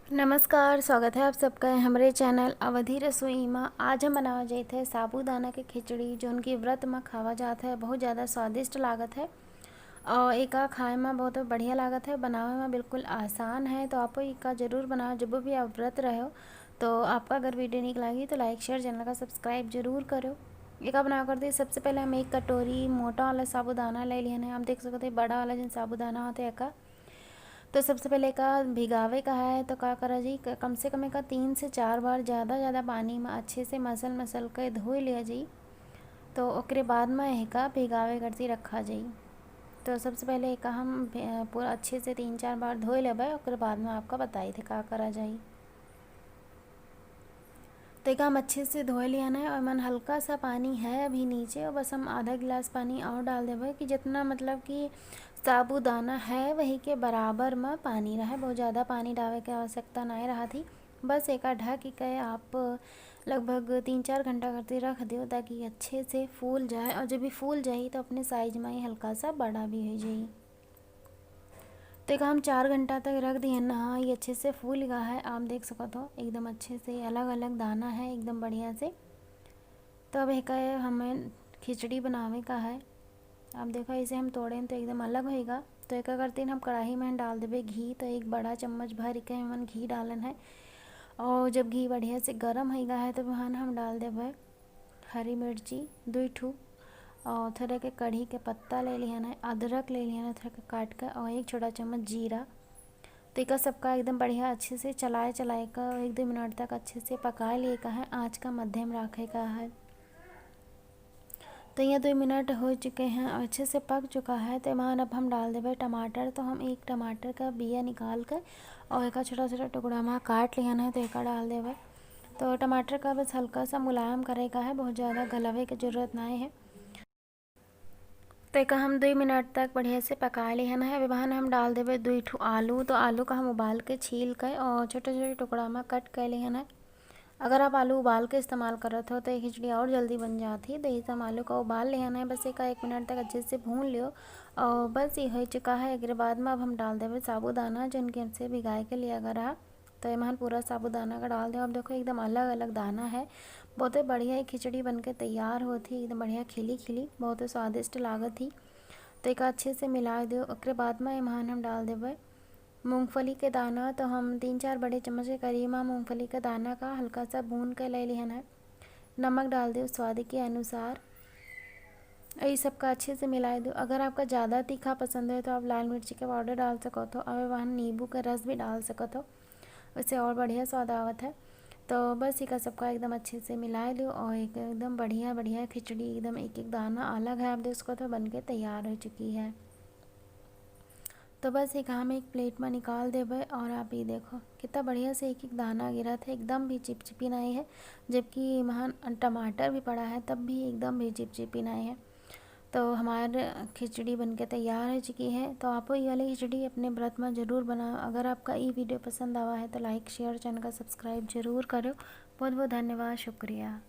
नमस्कार, स्वागत है आप सबका हमारे चैनल अवधि रसोई में। आज हम बनावा जात है साबूदाना के खिचड़ी, जो उनकी व्रत में खावा जाता है। बहुत ज़्यादा स्वादिष्ट लागत है और एका खाए में बहुत बढ़िया लागत है। बनावे में बिल्कुल आसान है, तो आप एका ज़रूर बनाओ जब भी आप व्रत रहो। तो आपका अगर वीडियो ठीक लगी तो लाइक शेयर चैनल का सब्सक्राइब जरूर करो। एका बना कर दी। सबसे पहले हम एक कटोरी मोटा वाला साबूदाना ले लिया है। आप देख सकते हैं बड़ा वाला जिन साबूदाना होता है एका। तो सबसे पहले का भिगावे का है तो का करा जी, कम से कम का 3 से 4 बार ज़्यादा पानी में अच्छे से मसल के धो लिया जी। तो ओकरे बाद में एका भिगावे करती रखा जाई। तो सबसे पहले एका हम पूरा अच्छे से 3-4 बार धो लेबै। ओकरे बाद में आपका बताई थे का करा जाई। तो एक हम अच्छे से धो लिया है और मन हल्का सा पानी है अभी नीचे, और बस हम आधा गिलास पानी और डाल देवे कि जितना मतलब कि साबूदाना है वही के बराबर में पानी रहे। बहुत ज़्यादा पानी डाले की आवश्यकता नहीं रहा थी। बस एक ढक के आप लगभग 3-4 घंटा करते रख दो ताकि अच्छे से फूल जाए, और जब भी फूल जाए तो अपने साइज में ही हल्का सा बड़ा भी हो जाए। तो एक हम 4 घंटा तक रख दिए ना। हाँ, ये अच्छे से फूल गया है। आप देख सकते हो एकदम अच्छे से अलग अलग दाना है एकदम बढ़िया से। तो अब एक हमें खिचड़ी बनावे का है। आप देखो इसे हम तोड़े तो एकदम अलग होएगा। तो एक करते हैं हम कढ़ाई में डाल देवे घी। तो एक बड़ा चम्मच भर के हमन घी डालन है, और जब घी बढ़िया से गर्म हो गया है तो वहाँ हम डाल देवे हरी मिर्ची 2 ठू, और थोड़ा के कढ़ी के पत्ता ले लिया है, अदरक ले लिया है थोड़ा के काट कर, और एक छोटा चम्मच जीरा। तो एक सबका एकदम बढ़िया अच्छे से चलाए का 1-2 मिनट तक अच्छे से पका लिए का है। आँच का मध्यम रखे का है। तो ये 2 मिनट हो चुके हैं और अच्छे से पक चुका है। तो वहाँ अब हम डाल देवे टमाटर। तो हम एक टमाटर का बिया निकाल कर और एक छोटा छोटा टुकड़ा में काट लिया है, तो एक डाल देवे। तो टमाटर का बस हल्का सा मुलायम करे का है, बहुत ज़्यादा गलवे की ज़रूरत नहीं है। तो एक हम 2 मिनट तक बढ़िया से पका लिए है। अभी वहाँ हम डाल देवे 2 ठू आलू। तो आलू का हम उबाल के छील कर और छोटे छोटे टुकड़ा में कट कर लिए है। अगर आप आलू उबाल के इस्तेमाल करत हो तो ये खिचड़ी और जल्दी बन जाती। तो इस हम आलू का उबाल लिया है, बस एक 1 मिनट तक अच्छे से भून लियो और बस ये हो चुका है। एक बाद में अब हम डाल देवे साबूदाना जो इनके हमसे भिगाए के लिए अगर रहा। तो ये हम पूरा साबूदाना का डाल दो। अब देखो एकदम अलग अलग दाना है। बहुत ही बढ़िया खिचड़ी बन के तैयार होती, एकदम बढ़िया खिली खिली, बहुत ही स्वादिष्ट लागत थी। तो एक अच्छे से मिला दो। उसके बाद में ईमान हम डाल देवे मूंगफली के दाना। तो हम 3-4 बड़े चम्मच के करीब मूंगफली का दाना का हल्का सा भून कर ले लिया है। नमक डाल दो स्वाद के अनुसार। ये सबका अच्छे से मिला दो। अगर आपका ज़्यादा तीखा पसंद है तो आप लाल मिर्ची का पाउडर डाल सको हो, और वहाँ नींबू का रस भी डाल सको हो, उससे और बढ़िया स्वाद आवत है। तो बस इका सबका एकदम अच्छे से मिला लो और एकदम बढ़िया बढ़िया खिचड़ी एकदम एक एक दाना अलग है। आप देख सको तो बन के तैयार हो चुकी है। तो बस एक हम एक प्लेट में निकाल देवे, और आप ये देखो कितना बढ़िया से एक एक दाना गिरा था, एकदम भी चिपचिपी नहीं है। जबकि वहाँ टमाटर भी पड़ा है तब भी एकदम भी चिपचिपी नहीं है। तो हमारे खिचड़ी बनके तैयार हो चुकी है। तो आप ये वाली खिचड़ी अपने व्रत में ज़रूर बनाओ। अगर आपका ये वीडियो पसंद आवा है तो लाइक शेयर चैनल का सब्सक्राइब जरूर करो। बहुत बहुत धन्यवाद, शुक्रिया।